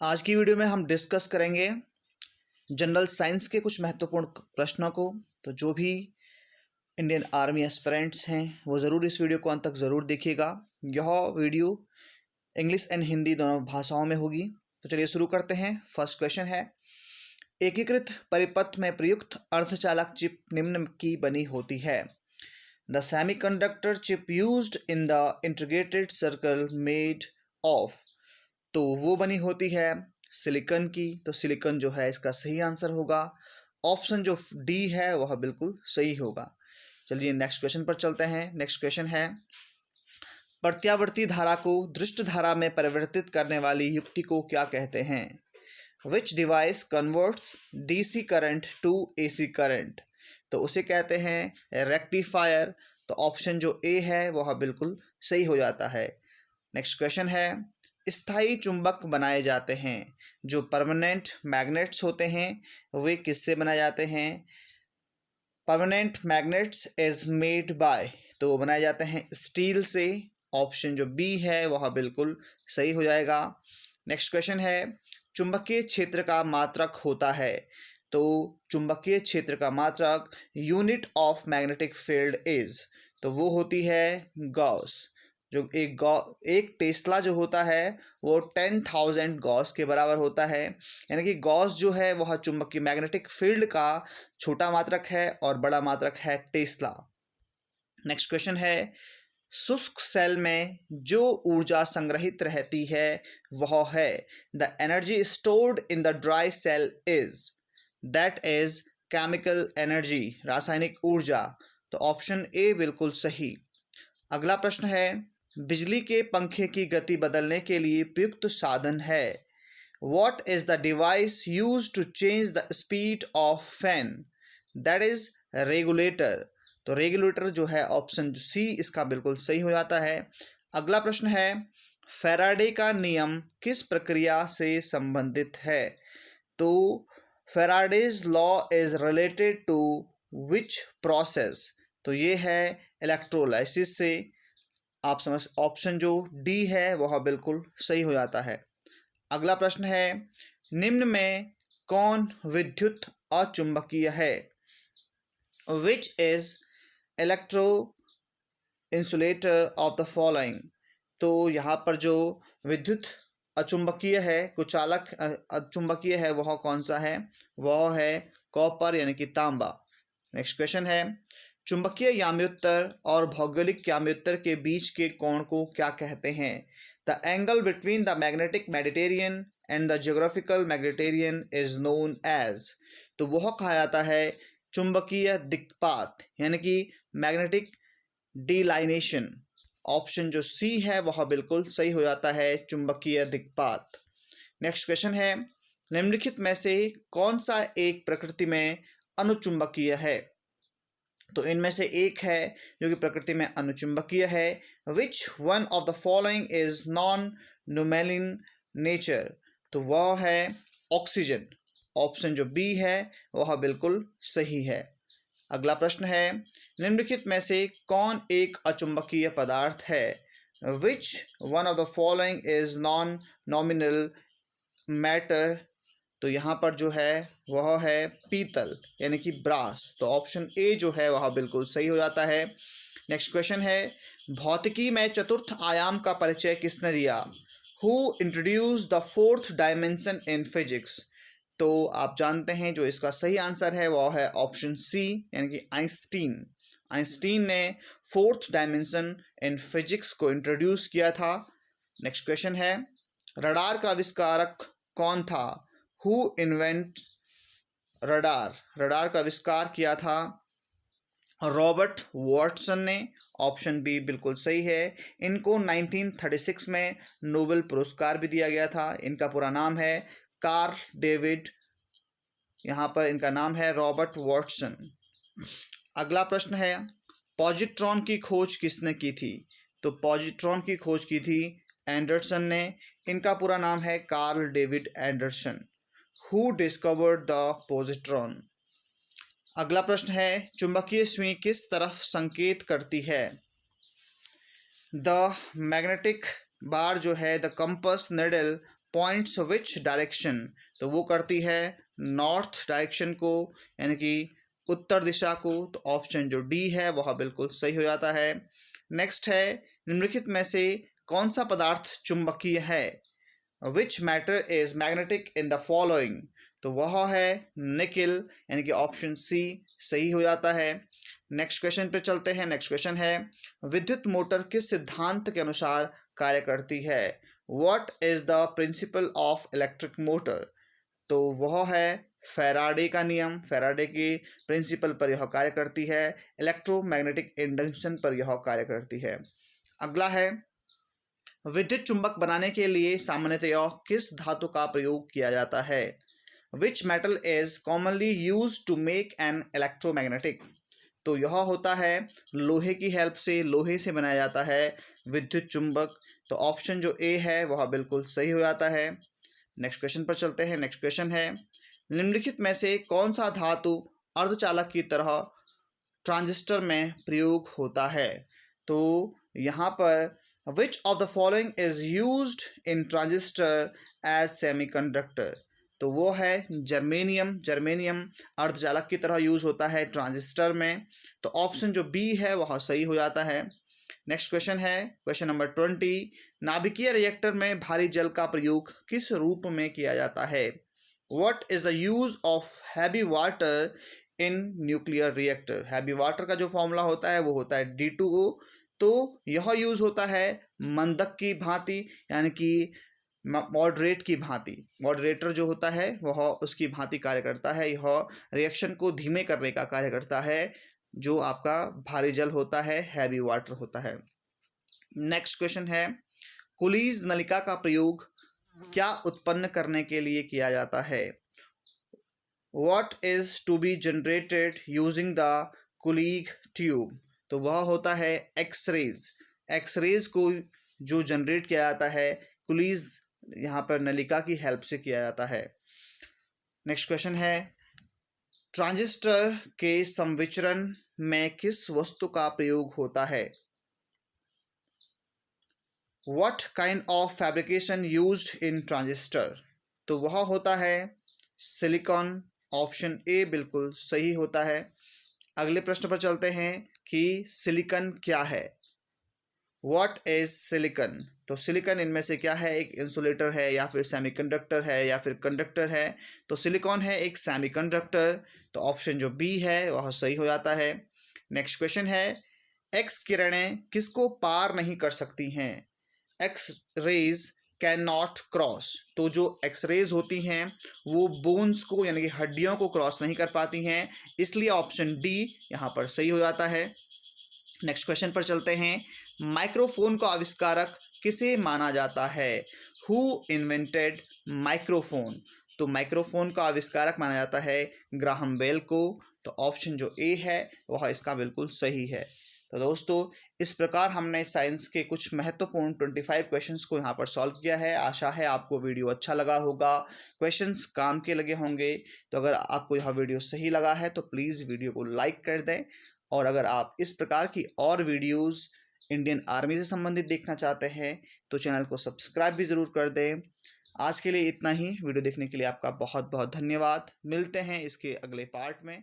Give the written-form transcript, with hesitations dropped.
आज की वीडियो में हम डिस्कस करेंगे जनरल साइंस के कुछ महत्वपूर्ण प्रश्नों को। तो जो भी इंडियन आर्मी एस्पिरेंट्स हैं वो ज़रूर इस वीडियो को अंत तक ज़रूर देखिएगा। यह वीडियो इंग्लिश एंड हिंदी दोनों भाषाओं में होगी। तो चलिए शुरू करते हैं। फर्स्ट क्वेश्चन है, एकीकृत परिपथ में प्रयुक्त अर्धचालक चिप निम्न की बनी होती है। The semiconductor chip used in the integrated circle made of. तो वो बनी होती है सिलिकॉन की। तो सिलिकॉन जो है इसका सही आंसर होगा। ऑप्शन जो डी है वह बिल्कुल सही होगा। चलिए नेक्स्ट क्वेश्चन पर चलते हैं। नेक्स्ट क्वेश्चन है, प्रत्यावर्ती धारा को दृष्ट धारा में परिवर्तित करने वाली युक्ति को क्या कहते हैं? Which device converts DC current to AC current? तो उसे कहते हैं रेक्टिफायर। तो ऑप्शन जो ए है वह बिल्कुल सही हो जाता है। नेक्स्ट क्वेश्चन है, स्थायी चुंबक बनाए जाते हैं जो परमानेंट मैग्नेट्स होते हैं वे किससे बनाए जाते हैं? Permanent magnets is made by. तो बनाए जाते हैं स्टील से। ऑप्शन जो बी है वह बिल्कुल सही हो जाएगा। नेक्स्ट क्वेश्चन है, चुंबकीय क्षेत्र का मात्रक होता है। तो चुंबकीय क्षेत्र का मात्रक unit of magnetic field is. तो वो होती है गॉस। जो एक टेस्ला जो होता है वो 10,000 गॉस के बराबर होता है। यानी कि गॉस जो है वह चुंबकीय मैग्नेटिक फील्ड का छोटा मात्रक है और बड़ा मात्रक है टेस्ला। नेक्स्ट क्वेश्चन है, शुष्क सेल में जो ऊर्जा संग्रहित रहती है वह है the energy stored in the dry cell is. That is chemical energy, रासायनिक ऊर्जा। तो ऑप्शन ए बिल्कुल सही। अगला प्रश्न है, बिजली के पंखे की गति बदलने के लिए प्रयुक्त साधन है। What is the device used to change the speed of fan? That is regulator। तो रेगुलेटर जो है ऑप्शन सी इसका बिल्कुल सही हो जाता है। अगला प्रश्न है, फैराडे का नियम किस प्रक्रिया से संबंधित है? तो Faraday's law is related to which process? तो ये है इलेक्ट्रोलाइसिस से। आप समझ, ऑप्शन जो डी है वह बिल्कुल सही हो जाता है। अगला प्रश्न है, निम्न में कौन विद्युत अचुंबकीय है? Which is electro insulator of the following? तो यहाँ पर जो विद्युत अचुंबकीय है, कुचालक अचुंबकीय है, वह कौन सा है? वह है कॉपर यानी कि तांबा। नेक्स्ट क्वेश्चन है, चुंबकीय याम्योत्तर और भौगोलिक याम्योत्तर के बीच के कोण को क्या कहते हैं? The angle between the magnetic meridian and the geographical meridian is known as. तो वह कहा जाता है चुंबकीय दिक्पात यानी कि मैग्नेटिक डीलाइनेशन। ऑप्शन जो सी है वह बिल्कुल सही हो जाता है, चुंबकीय दिक्पात। नेक्स्ट क्वेश्चन है, निम्नलिखित में से कौन सा एक प्रकृति में अनुचुंबकीय है? तो इनमें से एक है जो कि प्रकृति में अनुचुंबकीय है। Which one of the following is non न्यूमेलिन नेचर? तो वह है ऑक्सीजन। ऑप्शन जो बी है वह बिल्कुल सही है। अगला प्रश्न है, निम्नलिखित में से कौन एक अचुंबकीय पदार्थ है? Which one of the following is non nominal matter? तो यहाँ पर जो है वह है पीतल यानी कि ब्रास। तो ऑप्शन ए जो है वह बिल्कुल सही हो जाता है। नेक्स्ट क्वेश्चन है, भौतिकी में चतुर्थ आयाम का परिचय किसने दिया? Who introduce the fourth dimension in physics? तो आप जानते हैं जो इसका सही आंसर है वह है ऑप्शन सी यानी कि आइंस्टीन। आइंस्टीन ने फोर्थ डायमेंशन इन फिजिक्स को इंट्रोड्यूस किया था। नेक्स्ट क्वेश्चन है, रडार का आविष्कारक कौन था? Who invent radar? रडार का आविष्कार किया था रॉबर्ट वॉटसन ने। ऑप्शन बी बिल्कुल सही है। इनको 1936 में नोबेल पुरस्कार भी दिया गया था। इनका पूरा नाम है कार्ल डेविड, यहाँ पर इनका नाम है रॉबर्ट वॉटसन। अगला प्रश्न है, पॉजिट्रॉन की खोज किसने की थी? तो पॉजिट्रॉन की खोज की थी एंडरसन ने। इनका पूरा नाम है Carl David Anderson. Who discovered the positron? अगला प्रश्न है, चुंबकीय सुई किस तरफ संकेत करती है? द मैग्नेटिक बार जो है the compass needle points which direction, तो वो करती है नॉर्थ डायरेक्शन को, यानी कि उत्तर दिशा को। तो ऑप्शन जो डी है वह बिल्कुल सही हो जाता है। नेक्स्ट है, निम्नलिखित में से कौन सा पदार्थ चुंबकीय है? Which matter is magnetic in the following, तो वह है निकिल, यानी कि ऑप्शन सी सही हो जाता है। नेक्स्ट क्वेश्चन पे चलते हैं। नेक्स्ट क्वेश्चन है, विद्युत मोटर किस सिद्धांत के अनुसार कार्य करती है? What is the principle of electric motor, तो वह है फैराडे का नियम, फैराडे के प्रिंसिपल पर यह कार्य करती है। इलेक्ट्रोमैग्नेटिक इंडक्शन पर यह कार्य करती है। अगला है, विद्युत चुंबक बनाने के लिए सामान्यतया किस धातु का प्रयोग किया जाता है? Which metal is commonly use to make an electromagnetic, तो यह होता है लोहे की हेल्प से, लोहे से बनाया जाता है विद्युत चुंबक। तो ऑप्शन जो ए है वह बिल्कुल सही हो जाता है। नेक्स्ट क्वेश्चन पर चलते हैं। नेक्स्ट क्वेश्चन है, निम्नलिखित में से कौन सा धातु अर्धचालक की तरह ट्रांजिस्टर में प्रयोग होता है? तो यहाँ पर which of the following is used in transistor as semiconductor, तो वो है जर्मेनियम। जर्मेनियम अर्धचालक की तरह यूज होता है ट्रांजिस्टर में। तो ऑप्शन जो बी है वह सही हो जाता है। नेक्स्ट क्वेश्चन है, क्वेश्चन नंबर 20, नाभिकीय रिएक्टर में भारी जल का प्रयोग किस रूप में किया जाता है? What is the use of heavy water in nuclear reactor, heavy water का जो फॉर्मूला होता है वो होता है D2O। तो यह यूज होता है मंदक की भांति, यानी कि मॉडरेट की भांति, मॉडरेटर जो होता है वह उसकी भांति कार्य करता है। यह रिएक्शन को धीमे करने का कार्य करता है, जो आपका भारी जल होता है, हैवी वाटर होता है। नेक्स्ट क्वेश्चन है, कुलीज नलिका का प्रयोग क्या उत्पन्न करने के लिए किया जाता है? What is to be generated using the Coolidge tube, तो वह होता है एक्सरेज। एक्सरेज को जो जनरेट किया जाता है कुलीज यहाँ पर नलिका की हेल्प से किया जाता है। नेक्स्ट क्वेश्चन है, ट्रांजिस्टर के संविचरण में किस वस्तु का प्रयोग होता है? What kind of fabrication used in transistor, तो वह होता है सिलिकॉन। ऑप्शन ए बिल्कुल सही होता है। अगले प्रश्न पर चलते हैं कि सिलिकॉन क्या है? व्हाट इज सिलिकॉन, तो सिलिकॉन इनमें से क्या है? एक इंसुलेटर है, या फिर सेमीकंडक्टर है, या फिर कंडक्टर है? तो सिलिकॉन है एक सेमीकंडक्टर। तो ऑप्शन जो बी है वह सही हो जाता है। नेक्स्ट क्वेश्चन है, एक्स किरणें किसको पार नहीं कर सकती हैं? X raise can not cross, तो जो एक्स रेज होती हैं वो बोन्स को, यानी कि हड्डियों को क्रॉस नहीं कर पाती हैं, इसलिए ऑप्शन डी यहाँ पर सही हो जाता है। नेक्स्ट क्वेश्चन पर चलते हैं, माइक्रोफोन का आविष्कारक किसे माना जाता है? हु इन्वेंटेड माइक्रोफोन, तो माइक्रोफोन का आविष्कारक माना जाता है ग्राहम बेल को। तो ऑप्शन जो ए है वह इसका बिल्कुल सही है। तो दोस्तों, इस प्रकार हमने साइंस के कुछ महत्वपूर्ण 25 क्वेश्चंस को यहाँ पर सॉल्व किया है। आशा है आपको वीडियो अच्छा लगा होगा, क्वेश्चंस काम के लगे होंगे। तो अगर आपको यह वीडियो सही लगा है तो प्लीज़ वीडियो को लाइक कर दें, और अगर आप इस प्रकार की और वीडियोज़ इंडियन आर्मी से संबंधित देखना चाहते हैं तो चैनल को सब्सक्राइब भी ज़रूर कर दें। आज के लिए इतना ही। वीडियो देखने के लिए आपका बहुत बहुत धन्यवाद। मिलते हैं इसके अगले पार्ट में।